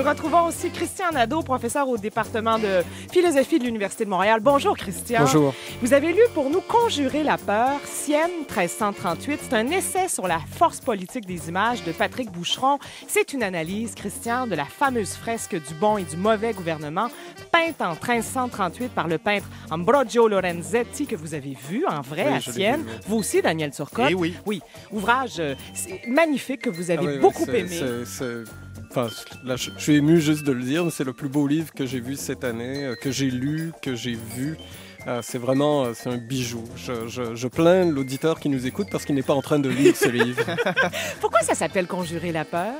Nous retrouvons aussi Christian Nadeau, professeur au département de philosophie de l'Université de Montréal. Bonjour, Christian. Bonjour. Vous avez lu pour nous Conjurer la peur, Sienne, 1338. C'est un essai sur la force politique des images de Patrick Boucheron. C'est une analyse, Christian, de la fameuse fresque du bon et du mauvais gouvernement, peinte en 1338 par le peintre Ambrogio Lorenzetti, que vous avez vu en vrai à Sienne. Vu, oui. Vous aussi, Daniel Turcotte. Eh oui. Oui. Ouvrage magnifique que vous avez beaucoup aimé. Enfin, là, je suis ému juste de le dire, mais c'est le plus beau livre que j'ai vu cette année, que j'ai lu, que j'ai vu. C'est vraiment c'est un bijou. Je plains l'auditeur qui nous écoute parce qu'il n'est pas en train de lire ce livre. Pourquoi ça s'appelle Conjurer la peur?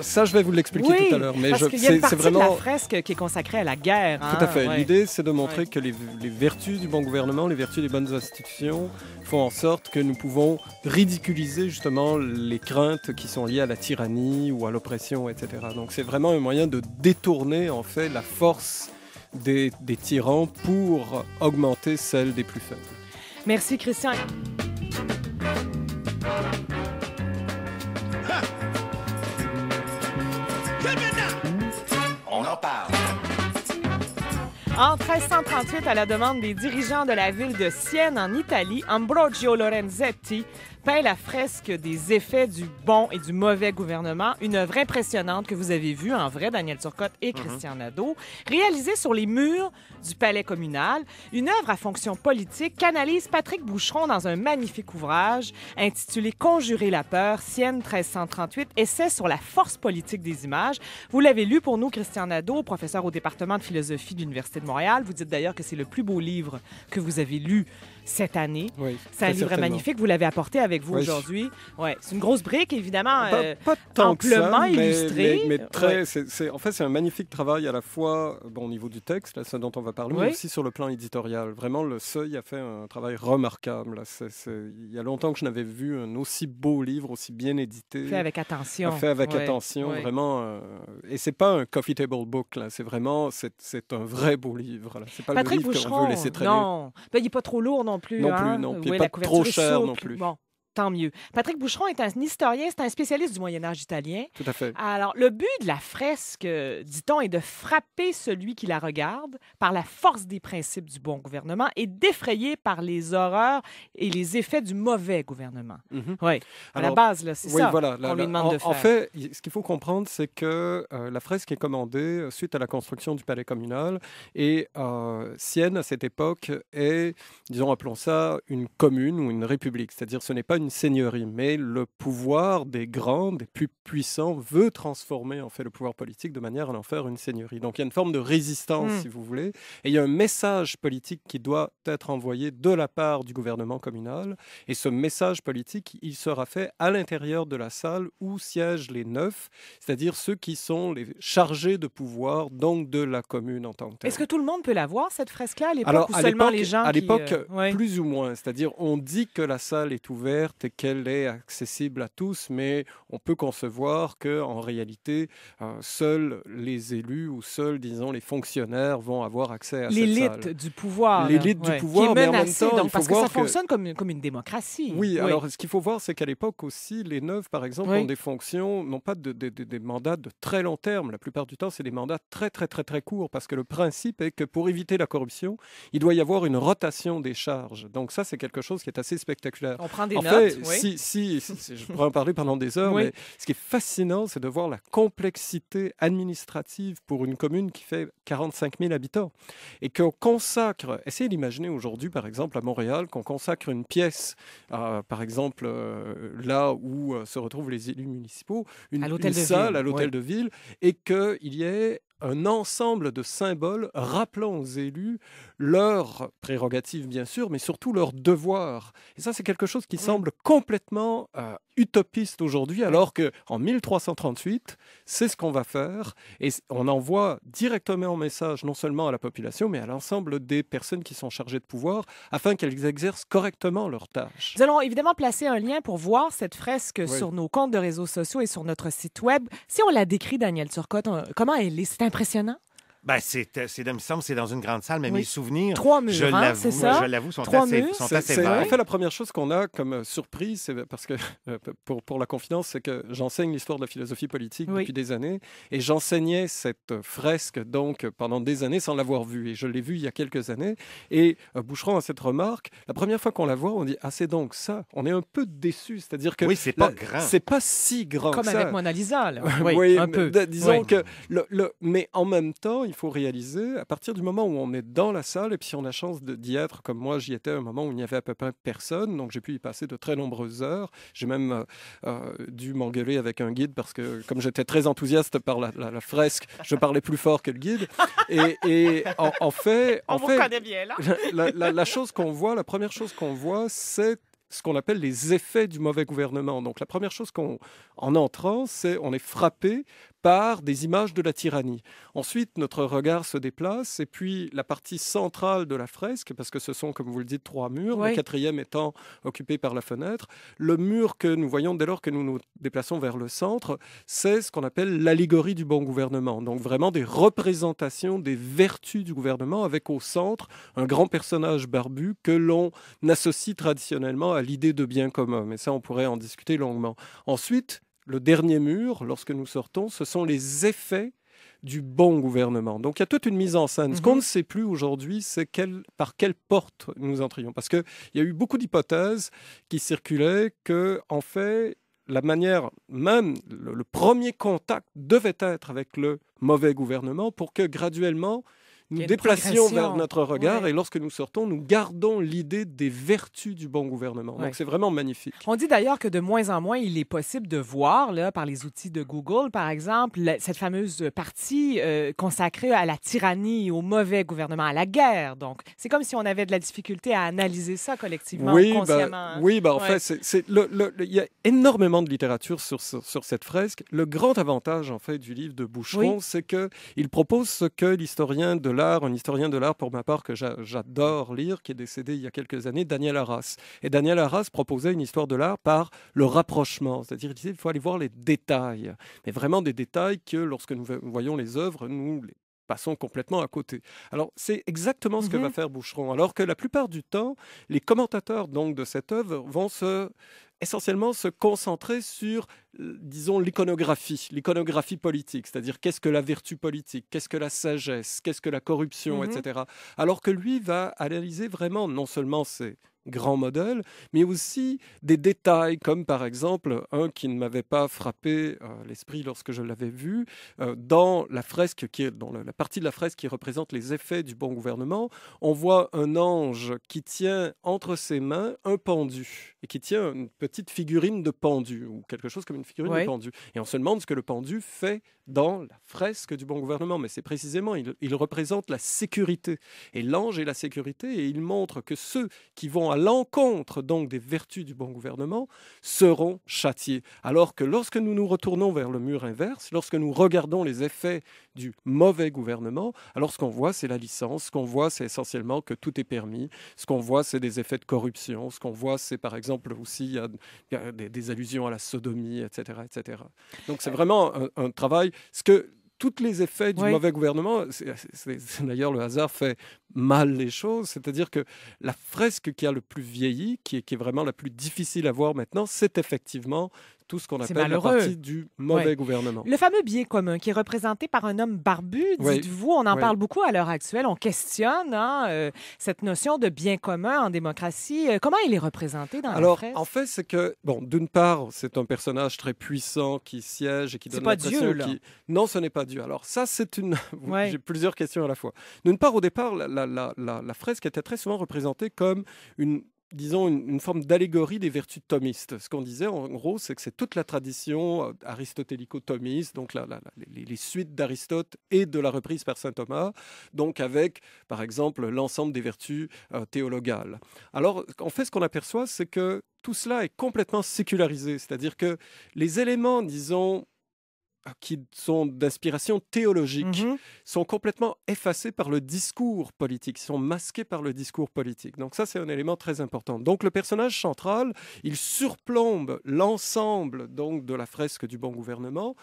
Ça, je vais vous l'expliquer tout à l'heure. Mais parce qu'il y a une partie vraiment... de la fresque qui est consacrée à la guerre. Tout à fait. Ouais. L'idée, c'est de montrer que les vertus du bon gouvernement, les vertus des bonnes institutions font en sorte que nous pouvons ridiculiser justement les craintes qui sont liées à la tyrannie ou à l'oppression, etc. Donc c'est vraiment un moyen de détourner en fait la force des tyrans pour augmenter celle des plus faibles. Merci, Christian. On en parle. En 1338, à la demande des dirigeants de la ville de Sienne, en Italie, Ambrogio Lorenzetti peint la fresque des effets du bon et du mauvais gouvernement, une œuvre impressionnante que vous avez vue en vrai, Daniel Turcotte et Christian Nadeau, réalisée sur les murs du palais communal, une œuvre à fonction politique qu'analyse Patrick Boucheron dans un magnifique ouvrage intitulé Conjurer la peur, Sienne 1338, essai sur la force politique des images. Vous l'avez lu pour nous, Christian Nadeau, professeur au département de philosophie de l'Université de Montréal. Vous dites d'ailleurs que c'est le plus beau livre que vous avez lu cette année. Oui, c'est un livre magnifique. Vous l'avez apporté avec vous aujourd'hui. Ouais, c'est une grosse brique, évidemment, pas tant amplement que ça, illustrée. Mais très, en fait, c'est un magnifique travail à la fois au niveau du texte, là, ce dont on va parler, mais aussi sur le plan éditorial. Vraiment, le Seuil a fait un travail remarquable. Là. Il y a longtemps que je n'avais vu un aussi beau livre, aussi bien édité. Fait avec attention. Fait avec attention, vraiment. Et c'est pas un coffee table book, là. C'est vraiment, c'est un vrai beau livre. Là. C'est pas Patrick le livre Boucheron, qu'on veut laisser traîner. non. Ben, il n'est pas trop lourd non plus. Non hein? plus, non. Puis oui, pas trop cher non plus. Bon. Tant mieux. Patrick Boucheron est un historien, c'est un spécialiste du Moyen-Âge italien. Tout à fait. Alors, le but de la fresque, dit-on, est de frapper celui qui la regarde par la force des principes du bon gouvernement et d'effrayer par les horreurs et les effets du mauvais gouvernement. Oui, à la base, là, c'est ça voilà, qu'on lui demande de faire. En fait, ce qu'il faut comprendre, c'est que la fresque est commandée suite à la construction du palais communal et Sienne, à cette époque, est, disons, appelons ça une commune ou une république. C'est-à-dire, ce n'est pas une seigneurie, mais le pouvoir des grands, des plus puissants, veut transformer en fait le pouvoir politique de manière à en faire une seigneurie. Donc il y a une forme de résistance, si vous voulez, et il y a un message politique qui doit être envoyé de la part du gouvernement communal, et ce message politique, il sera fait à l'intérieur de la salle où siègent les neufs, c'est-à-dire ceux qui sont les chargés de pouvoir, donc de la commune en tant que telle. Est-ce que tout le monde peut la voir, cette fresque-là, à l'époque, ou seulement les gens à l'époque, qui... plus ou moins. C'est-à-dire, on dit que la salle est ouverte et qu'elle est accessible à tous, mais on peut concevoir qu'en réalité, seuls les élus ou seuls, disons, les fonctionnaires vont avoir accès à cette salle. L'élite du pouvoir. L'élite du pouvoir, qui est menacée, mais en même temps, donc, parce que ça fonctionne comme une démocratie. Oui, alors ce qu'il faut voir, c'est qu'à l'époque aussi, les neufs, par exemple, ont des fonctions, n'ont pas des mandats de très long terme. La plupart du temps, c'est des mandats très, très, très, très courts, parce que le principe est que pour éviter la corruption, il doit y avoir une rotation des charges. Donc ça, c'est quelque chose qui est assez spectaculaire. On prend des notes, si, je pourrais en parler pendant des heures, mais ce qui est fascinant, c'est de voir la complexité administrative pour une commune qui fait 45 000 habitants et qu'on consacre, essayez d'imaginer aujourd'hui, par exemple, à Montréal, qu'on consacre une pièce, par exemple, là où se retrouvent les élus municipaux, une salle à l'hôtel de ville, et qu'il y ait un ensemble de symboles rappelant aux élus leurs prérogatives, bien sûr, mais surtout leurs devoirs. Et ça, c'est quelque chose qui semble complètement utopiste aujourd'hui, alors qu'en 1338, c'est ce qu'on va faire. Et on envoie directement un message, non seulement à la population, mais à l'ensemble des personnes qui sont chargées de pouvoir, afin qu'elles exercent correctement leurs tâches. Nous allons évidemment placer un lien pour voir cette fresque sur nos comptes de réseaux sociaux et sur notre site web. Si on la décrit, Daniel Turcotte, comment elle est? C'est impressionnant. Ben, il me semble, c'est dans une grande salle, mais mes souvenirs, 3 murs, c'est ça? Je l'avoue, sont 3 assez, murs. sont assez En verts. fait, la première chose qu'on a comme surprise, c'est parce que, pour la confidence, c'est que j'enseigne l'histoire de la philosophie politique depuis des années, et j'enseignais cette fresque, donc, pendant des années sans l'avoir vue, et je l'ai vue il y a quelques années, et Boucheron a cette remarque, la première fois qu'on la voit, on dit « Ah, c'est donc ça !» On est un peu déçu, c'est-à-dire que... Oui, c'est pas grand. C'est pas si grand Comme que ça. avec Mona Lisa, là. Oui, un peu. Disons que... mais en même temps, il faut réaliser, à partir du moment où on est dans la salle, et puis si on a chance d'y être, comme moi j'y étais à un moment où il n'y avait à peu près personne, donc j'ai pu y passer de très nombreuses heures. J'ai même dû m'engueuler avec un guide parce que, comme j'étais très enthousiaste par la fresque, je parlais plus fort que le guide. Et en fait... On vous connaît bien, là. La première chose qu'on voit, c'est ce qu'on appelle les effets du mauvais gouvernement. Donc la première chose en entrant, c'est on est frappé par des images de la tyrannie. Ensuite, notre regard se déplace et puis la partie centrale de la fresque, parce que ce sont, comme vous le dites, 3 murs, le 4e étant occupé par la fenêtre. Le mur que nous voyons dès lors que nous nous déplaçons vers le centre, c'est ce qu'on appelle l'allégorie du bon gouvernement. Donc vraiment des représentations des vertus du gouvernement avec au centre un grand personnage barbu que l'on associe traditionnellement à l'idée de bien commun. Mais ça, on pourrait en discuter longuement. Ensuite, le dernier mur, lorsque nous sortons, ce sont les effets du bon gouvernement. Donc, il y a toute une mise en scène. Ce qu'on ne sait plus aujourd'hui, c'est par quelle porte nous entrions. Parce qu'il y a eu beaucoup d'hypothèses qui circulaient que, en fait, la manière, même le premier contact devait être avec le mauvais gouvernement pour que, graduellement, nous déplacions vers notre regard et lorsque nous sortons, nous gardons l'idée des vertus du bon gouvernement. Donc, c'est vraiment magnifique. On dit d'ailleurs que de moins en moins, il est possible de voir, là, par les outils de Google, par exemple, cette fameuse partie consacrée à la tyrannie, au mauvais gouvernement, à la guerre. Donc, c'est comme si on avait de la difficulté à analyser ça collectivement, consciemment. En fait, il y a énormément de littérature sur cette fresque. Le grand avantage, en fait, du livre de Boucheron, c'est qu'il propose ce que l'historien de l'art, un historien de l'art pour ma part que j'adore lire, qui est décédé il y a quelques années, Daniel Arras. Et Daniel Arras proposait une histoire de l'art par le rapprochement, c'est-à-dire qu'il faut aller voir les détails, mais vraiment des détails que lorsque nous voyons les œuvres, nous les passons complètement à côté. Alors, c'est exactement ce que va faire Boucheron, alors que la plupart du temps, les commentateurs donc de cette œuvre vont essentiellement se concentrer sur, disons, l'iconographie politique, c'est-à-dire qu'est-ce que la vertu politique, qu'est-ce que la sagesse, qu'est-ce que la corruption, etc. Alors que lui va analyser vraiment non seulement ces grands modèles, mais aussi des détails, comme par exemple un qui ne m'avait pas frappé l'esprit lorsque je l'avais vu, dans la fresque, dans la partie de la fresque qui représente les effets du bon gouvernement, on voit un ange qui tient entre ses mains un pendu, et qui tient une petite figurine de pendu, ou quelque chose comme une figurine de pendu. Et on se demande ce que le pendu fait dans la fresque du bon gouvernement, mais c'est précisément, il représente la sécurité. Et l'ange est la sécurité, et il montre que ceux qui vont à l'encontre donc des vertus du bon gouvernement seront châtiés. Alors que lorsque nous nous retournons vers le mur inverse, lorsque nous regardons les effets du mauvais gouvernement, alors ce qu'on voit, c'est la licence, ce qu'on voit, c'est essentiellement que tout est permis, ce qu'on voit, c'est des effets de corruption, ce qu'on voit, c'est par exemple aussi il y a des allusions à la sodomie, etc. etc. Donc c'est vraiment un travail, tous les effets du mauvais gouvernement, d'ailleurs le hasard fait mal les choses, c'est-à-dire que la fresque qui a le plus vieilli, qui est vraiment la plus difficile à voir maintenant, c'est effectivement tout ce qu'on appelle la partie du mauvais gouvernement. Le fameux bien commun qui est représenté par un homme barbu, dites-vous, on en parle beaucoup à l'heure actuelle, on questionne cette notion de bien commun en démocratie. Comment il est représenté dans la fresque? En fait, c'est que, d'une part, c'est un personnage très puissant qui siège et qui donne l'impression... C'est pas Dieu, là. Non, ce n'est pas Dieu. Alors ça, c'est une... J'ai plusieurs questions à la fois. D'une part, au départ, la fresque était très souvent représentée comme une forme d'allégorie des vertus thomistes. Ce qu'on disait, en gros, c'est que c'est toute la tradition aristotélico-thomiste, donc les suites d'Aristote et de la reprise par saint Thomas, donc avec, par exemple, l'ensemble des vertus théologales. Alors, en fait, ce qu'on aperçoit, c'est que tout cela est complètement sécularisé, c'est-à-dire que les éléments, disons, qui sont d'inspiration théologique, sont complètement effacés par le discours politique, sont masqués par le discours politique. Donc ça, c'est un élément très important. Donc le personnage central, il surplombe l'ensemble donc de la fresque du bon gouvernement.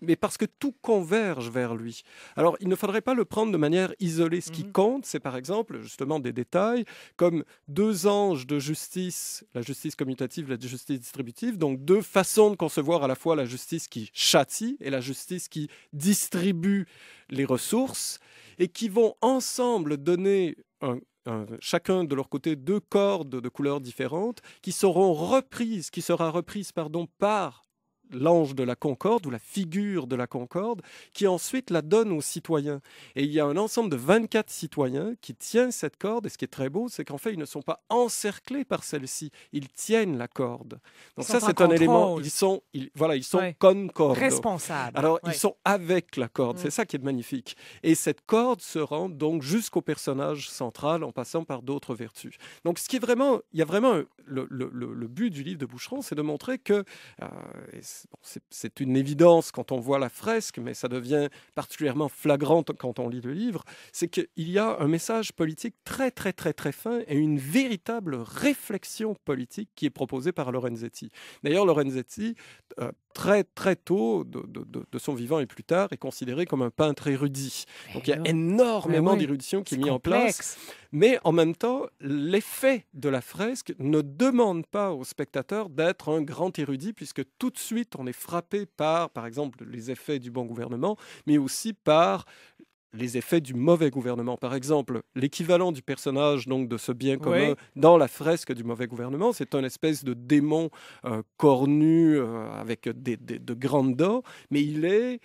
mais parce que tout converge vers lui. Alors, il ne faudrait pas le prendre de manière isolée. Ce qui compte, c'est par exemple, justement, des détails comme deux anges de justice, la justice commutative, la justice distributive, donc deux façons de concevoir à la fois la justice qui châtie et la justice qui distribue les ressources, et qui vont ensemble donner chacun de leur côté deux cordes de couleurs différentes qui sera reprise par l'ange de la Concorde ou la figure de la Concorde, qui ensuite la donne aux citoyens. Et il y a un ensemble de 24 citoyens qui tiennent cette corde, et ce qui est très beau, c'est qu'en fait, ils ne sont pas encerclés par celle-ci, ils tiennent la corde. Donc ça, c'est un élément, ils sont concorde. Responsables. Alors, ils sont avec la corde, c'est ça qui est magnifique. Et cette corde se rend donc jusqu'au personnage central en passant par d'autres vertus. Donc, ce qui est vraiment, il y a vraiment le but du livre de Boucheron, c'est de montrer que c'est une évidence quand on voit la fresque, mais ça devient particulièrement flagrant quand on lit le livre, c'est qu'il y a un message politique très, très, très, très fin et une véritable réflexion politique qui est proposée par Lorenzetti. D'ailleurs, Lorenzetti, très, très tôt, de son vivant et plus tard, est considéré comme un peintre érudit. Donc, il y a énormément d'érudition qui est mise en place. Mais en même temps, l'effet de la fresque ne demande pas au spectateur d'être un grand érudit, puisque tout de suite, on est frappé par exemple, les effets du bon gouvernement, mais aussi par les effets du mauvais gouvernement. Par exemple, l'équivalent du personnage donc, de ce bien commun dans la fresque du mauvais gouvernement, c'est une espèce de démon cornu avec de grandes dents, mais il est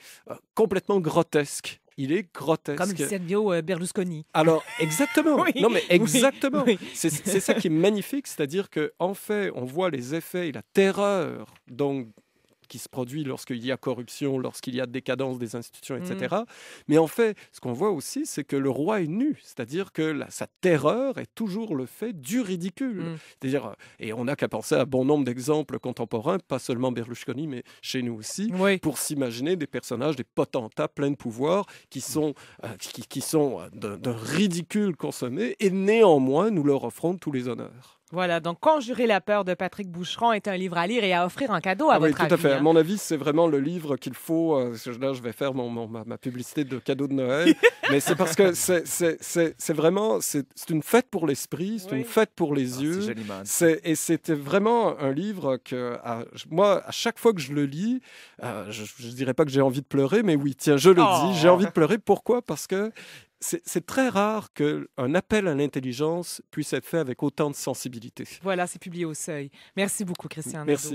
complètement grotesque. Il est grotesque. Comme Silvio Berlusconi. Alors, exactement. Non, mais exactement. Oui. C'est ça qui est magnifique, c'est-à-dire qu'en fait, on voit les effets et la terreur donc, qui se produit lorsqu'il y a corruption, lorsqu'il y a décadence des institutions, etc. Mais en fait, ce qu'on voit aussi, c'est que le roi est nu, c'est-à-dire que sa terreur est toujours le fait du ridicule. C'est-à-dire, et on n'a qu'à penser à bon nombre d'exemples contemporains, pas seulement Berlusconi, mais chez nous aussi, pour s'imaginer des personnages, des potentats pleins de pouvoir qui sont d'un ridicule consommé, et néanmoins, nous leur offrons tous les honneurs. Voilà, donc Conjurer la peur de Patrick Boucheron est un livre à lire et à offrir en cadeau à votre avis. Oui, tout à fait. À mon avis, c'est vraiment le livre qu'il faut... là, je vais faire ma publicité de cadeau de Noël, mais c'est parce que c'est vraiment... C'est une fête pour l'esprit, c'est une fête pour les yeux. Et c'était vraiment un livre que, moi, à chaque fois que je le lis, je ne dirais pas que j'ai envie de pleurer, mais oui, tiens, je le dis, j'ai envie de pleurer. Pourquoi? Parce que c'est très rare qu'un appel à l'intelligence puisse être fait avec autant de sensibilité. Voilà, c'est publié au Seuil. Merci beaucoup, Christian. Merci.